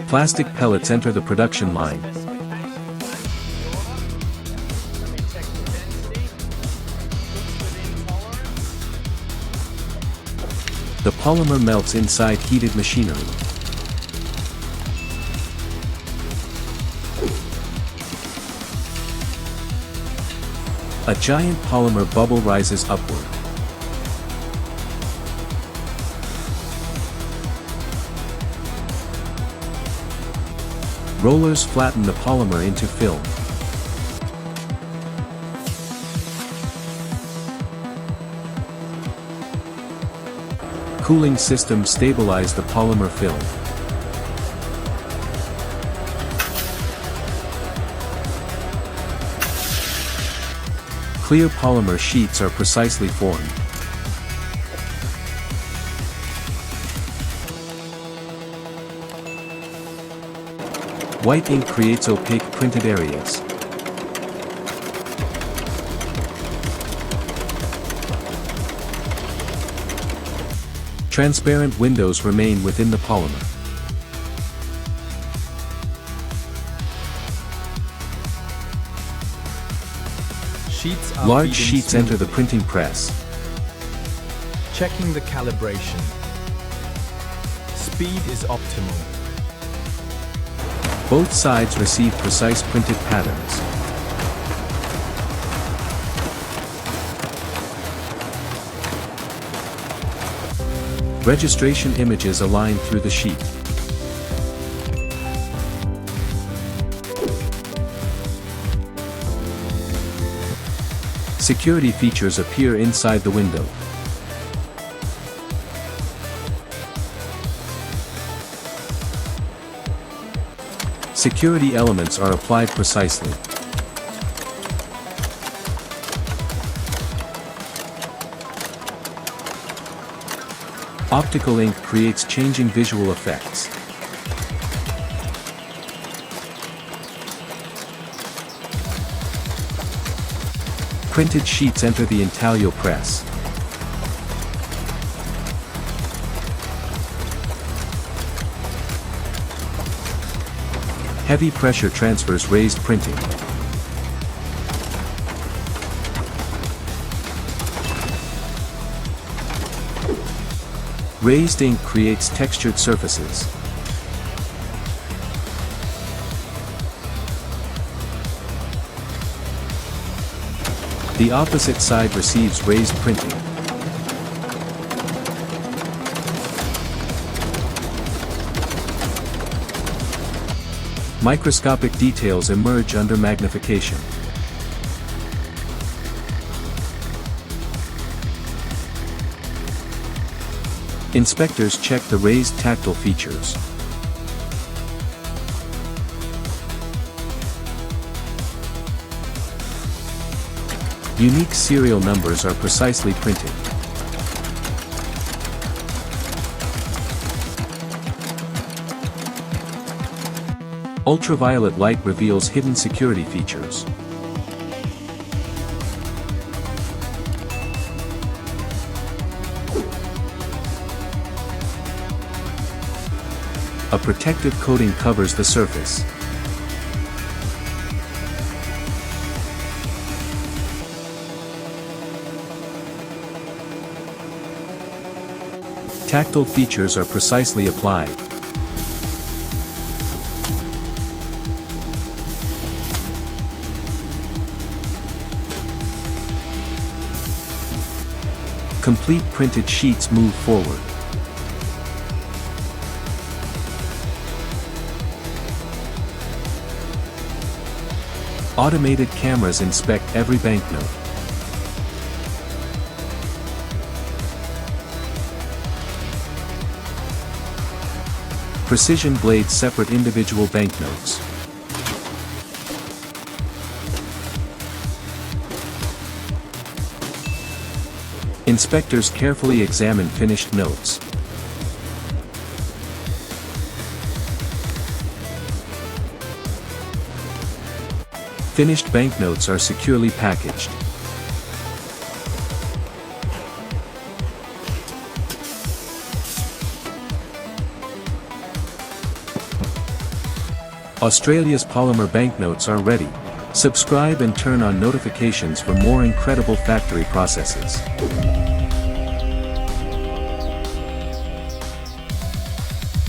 Plastic pellets enter the production line. The polymer melts inside heated machinery. A giant polymer bubble rises upward. Rollers flatten the polymer into film. Cooling systems stabilize the polymer film. Clear polymer sheets are precisely formed. White ink creates opaque printed areas. Transparent windows remain within the polymer. Large sheets enter the printing press. Checking the calibration. Speed is optimal. Both sides receive precise printed patterns. Registration images align through the sheet. Security features appear inside the window. Security elements are applied precisely. Optical ink creates changing visual effects. Printed sheets enter the intaglio press. Heavy pressure transfers raised printing. Raised ink creates textured surfaces. The opposite side receives raised printing. Microscopic details emerge under magnification. Inspectors check the raised tactile features. Unique serial numbers are precisely printed. Ultraviolet light reveals hidden security features. A protective coating covers the surface. Tactile features are precisely applied. Complete printed sheets move forward. Automated cameras inspect every banknote. Precision blades separate individual banknotes. Inspectors carefully examine finished notes. Finished banknotes are securely packaged. Australia's polymer banknotes are ready. Subscribe and turn on notifications for more incredible factory processes.